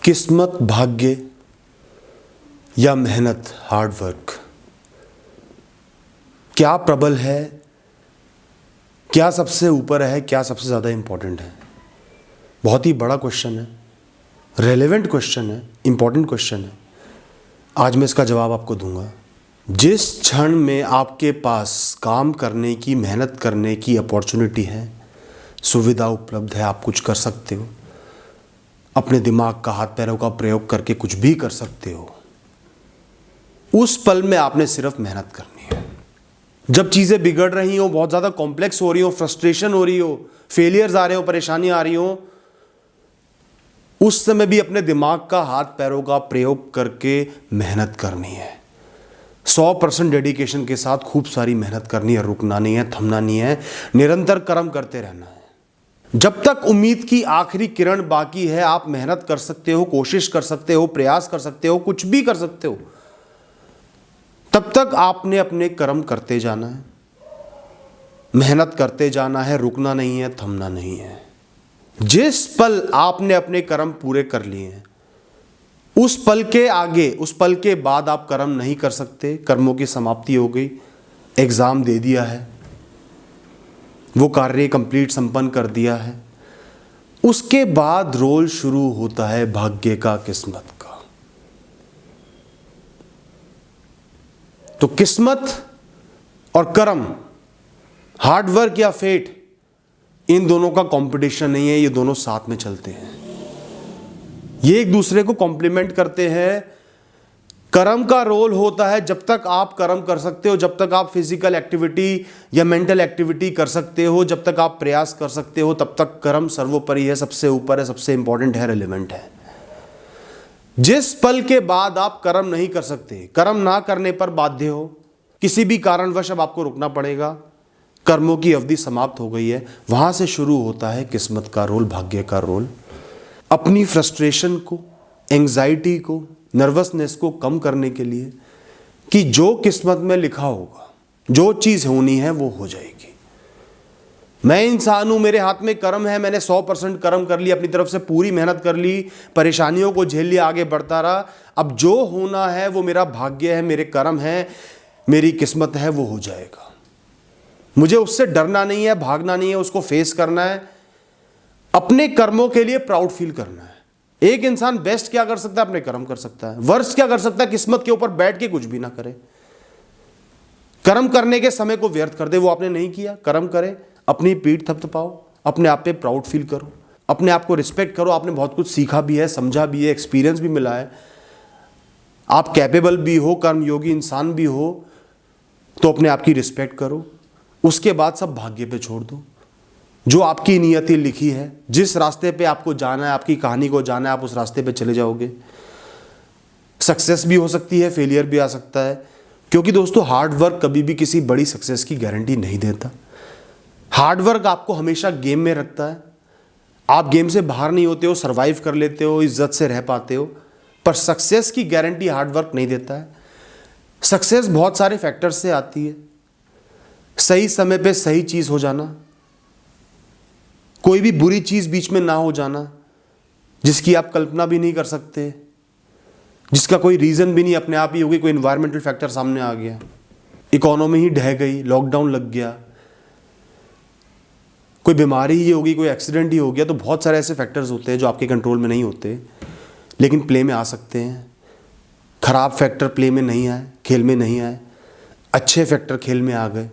किस्मत, भाग्य या मेहनत, हार्ड वर्क, क्या प्रबल है, क्या सबसे ऊपर है, क्या सबसे ज़्यादा इंपॉर्टेंट है? बहुत ही बड़ा क्वेश्चन है, रेलेवेंट क्वेश्चन है, इंपॉर्टेंट क्वेश्चन है। आज मैं इसका जवाब आपको दूंगा। जिस क्षण में आपके पास काम करने की, मेहनत करने की अपॉर्चुनिटी है, सुविधा उपलब्ध है, आप कुछ कर सकते हो, अपने दिमाग का, हाथ पैरों का प्रयोग करके कुछ भी कर सकते हो, उस पल में आपने सिर्फ मेहनत करनी है। जब चीज़ें बिगड़ रही हो, बहुत ज़्यादा कॉम्प्लेक्स हो रही हो, फ्रस्ट्रेशन हो रही हो, फेलियर्स आ रहे हो, परेशानी आ रही हो, उस समय भी अपने दिमाग का, हाथ पैरों का प्रयोग करके मेहनत करनी है। 100% डेडिकेशन के साथ खूब सारी मेहनत करनी है, रुकना नहीं है, थमना नहीं है, निरंतर कर्म करते रहना है। जब तक उम्मीद की आखिरी किरण बाकी है, आप मेहनत कर सकते हो, कोशिश कर सकते हो, प्रयास कर सकते हो, कुछ भी कर सकते हो। तब तक आपने अपने कर्म करते जाना है, मेहनत करते जाना है, रुकना नहीं है, थमना नहीं है। जिस पल आपने अपने कर्म पूरे कर लिए हैं, उस पल के आगे, उस पल के बाद आप कर्म नहीं कर सकते। कर्मों की समाप्ति हो गई, एग्जाम दे दिया है, वो कार्य कंप्लीट संपन्न कर दिया है, उसके बाद रोल शुरू होता है भाग्य का, किस्मत का। तो किस्मत और कर्म, हार्ड वर्क या फेट, इन दोनों का कंपटीशन नहीं है, ये दोनों साथ में चलते हैं, ये एक दूसरे को कॉम्प्लीमेंट करते हैं। कर्म का रोल होता है जब तक आप कर्म कर सकते हो, जब तक आप फिजिकल एक्टिविटी या मेंटल एक्टिविटी कर सकते हो, जब तक आप प्रयास कर सकते हो, तब तक कर्म सर्वोपरि है, सबसे ऊपर है, सबसे इंपॉर्टेंट है, रेलेवेंट है। जिस पल के बाद आप कर्म नहीं कर सकते, कर्म ना करने पर बाध्य हो, किसी भी कारणवश अब आपको रुकना पड़ेगा, कर्मों की अवधि समाप्त हो गई है, वहां से शुरू होता है किस्मत का रोल, भाग्य का रोल। अपनी फ्रस्ट्रेशन को, एंग्जाइटी को, नर्वसनेस को कम करने के लिए कि जो किस्मत में लिखा होगा, जो चीज़ होनी है वो हो जाएगी। मैं इंसान हूं, मेरे हाथ में कर्म है, मैंने 100% कर्म कर लिया, अपनी तरफ से पूरी मेहनत कर ली, परेशानियों को झेल लिया, आगे बढ़ता रहा। अब जो होना है वो मेरा भाग्य है, मेरे कर्म है, मेरी किस्मत है, वो हो जाएगा। मुझे उससे डरना नहीं है, भागना नहीं है, उसको फेस करना है, अपने कर्मों के लिए प्राउड फील करना है। एक इंसान बेस्ट क्या कर सकता है? अपने कर्म कर सकता है। वर्स्ट क्या कर सकता है? किस्मत के ऊपर बैठ के कुछ भी ना करे, कर्म करने के समय को व्यर्थ कर दे। वो आपने नहीं किया, कर्म करे, अपनी पीठ थपथपाओ, अपने आप पे प्राउड फील करो, अपने आप को रिस्पेक्ट करो। आपने बहुत कुछ सीखा भी है, समझा भी है, एक्सपीरियंस भी मिला है, आप कैपेबल भी हो, कर्मयोगी इंसान भी हो, तो अपने आप की रिस्पेक्ट करो। उसके बाद सब भाग्य पे छोड़ दो। जो आपकी नियति लिखी है, जिस रास्ते पे आपको जाना है, आपकी कहानी को जाना है, आप उस रास्ते पे चले जाओगे। सक्सेस भी हो सकती है, फेलियर भी आ सकता है, क्योंकि दोस्तों हार्ड वर्क कभी भी किसी बड़ी सक्सेस की गारंटी नहीं देता। हार्ड वर्क आपको हमेशा गेम में रखता है, आप गेम से बाहर नहीं होते हो, सर्वाइव कर लेते हो, इज्जत से रह पाते हो, पर सक्सेस की गारंटी हार्ड वर्क नहीं देता है। सक्सेस बहुत सारे फैक्टर्स से आती है, सही समय पे सही चीज़ हो जाना, कोई भी बुरी चीज़ बीच में ना हो जाना जिसकी आप कल्पना भी नहीं कर सकते, जिसका कोई रीज़न भी नहीं, अपने आप ही होगी, कोई इन्वायरमेंटल फैक्टर सामने आ गया, इकोनॉमी ही ढह गई, लॉकडाउन लग गया, कोई बीमारी ही होगी, कोई एक्सीडेंट ही हो गया। तो बहुत सारे ऐसे फैक्टर्स होते हैं जो आपके कंट्रोल में नहीं होते, लेकिन प्ले में आ सकते हैं। खराब फैक्टर प्ले में नहीं आए, खेल में नहीं आए, अच्छे फैक्टर खेल में आ गए,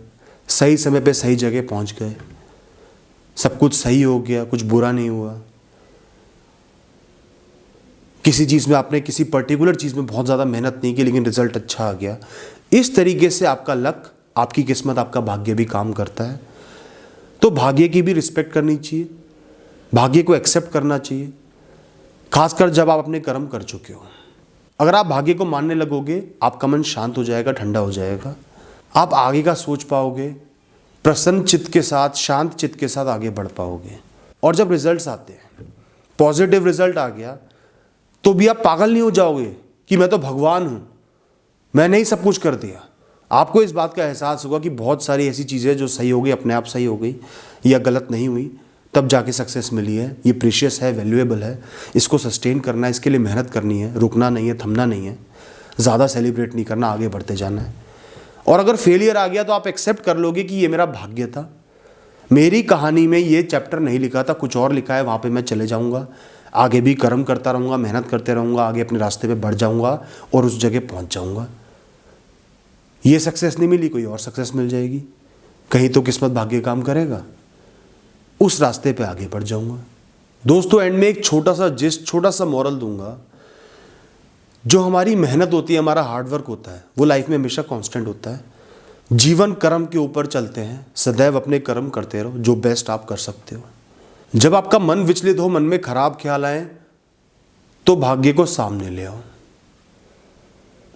सही समय पे सही जगह पहुंच गए, सब कुछ सही हो गया, कुछ बुरा नहीं हुआ। किसी चीज़ में आपने, किसी पर्टिकुलर चीज़ में बहुत ज़्यादा मेहनत नहीं की, लेकिन रिजल्ट अच्छा आ गया। इस तरीके से आपका लक, आपकी किस्मत, आपका भाग्य भी काम करता है। तो भाग्य की भी रिस्पेक्ट करनी चाहिए, भाग्य को एक्सेप्ट करना चाहिए, खासकर जब आप अपने कर्म कर चुके हो। अगर आप भाग्य को मानने लगोगे, आपका मन शांत हो जाएगा, ठंडा हो जाएगा, आप आगे का सोच पाओगे, प्रसन्न चित्त के साथ, शांत चित्त के साथ आगे बढ़ पाओगे। और जब रिजल्ट्स आते हैं, पॉजिटिव रिजल्ट आ गया, तो भी आप पागल नहीं हो जाओगे कि मैं तो भगवान हूं, मैंने ही सब कुछ कर दिया। आपको इस बात का एहसास होगा कि बहुत सारी ऐसी चीज़ें जो सही हो गई, अपने आप सही हो गई या गलत नहीं हुई, तब जाके सक्सेस मिली है। ये प्रीशियस है, वैल्यूएबल है, इसको सस्टेन करना है, इसके लिए मेहनत करनी है, रुकना नहीं है, थमना नहीं है, ज़्यादा सेलिब्रेट नहीं करना, आगे बढ़ते जाना है। और अगर फेलियर आ गया तो आप एक्सेप्ट कर लोगे कि ये मेरा भाग्य था, मेरी कहानी में ये चैप्टर नहीं लिखा था, कुछ और लिखा है, वहाँ पे मैं चले जाऊँगा, आगे भी कर्म करता रहूँगा, मेहनत करते रहूँगा, आगे अपने रास्ते पे बढ़ जाऊँगा और उस जगह पहुँच जाऊँगा। ये सक्सेस नहीं मिली, कोई और सक्सेस मिल जाएगी, कहीं तो किस्मत भाग्य काम करेगा, उस रास्ते पे आगे बढ़ जाऊँगा। दोस्तों एंड में एक छोटा सा मॉरल दूंगा, जो हमारी मेहनत होती है, हमारा हार्डवर्क होता है, वो लाइफ में हमेशा कांस्टेंट होता है। जीवन कर्म के ऊपर चलते हैं, सदैव अपने कर्म करते रहो, जो बेस्ट आप कर सकते हो। जब आपका मन विचलित हो, मन में खराब ख्याल आए, तो भाग्य को सामने ले आओ,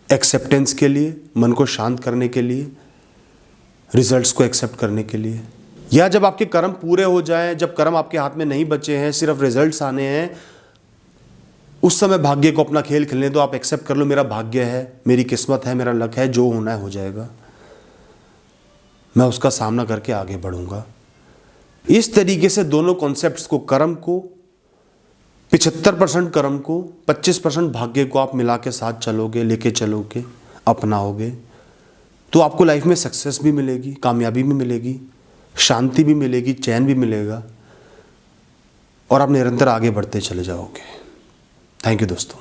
एक्सेप्टेंस के लिए, मन को शांत करने के लिए, रिजल्ट्स को एक्सेप्ट करने के लिए। या जब आपके कर्म पूरे हो जाएं, जब कर्म आपके हाथ में नहीं बचे हैं, सिर्फ रिजल्ट्स आने हैं, उस समय भाग्य को अपना खेल खेलने दो। आप एक्सेप्ट कर लो, मेरा भाग्य है, मेरी किस्मत है, मेरा लक है, जो होना है हो जाएगा, मैं उसका सामना करके आगे बढ़ूंगा। इस तरीके से दोनों कॉन्सेप्ट्स को, कर्म को 75% कर्म को 25% भाग्य को आप मिला के साथ चलोगे, लेके चलोगे, अपनाओगे, तो आपको लाइफ में सक्सेस भी मिलेगी, कामयाबी भी मिलेगी, शांति भी मिलेगी, चैन भी मिलेगा, और आप निरंतर आगे बढ़ते चले जाओगे। थैंक यू दोस्तों।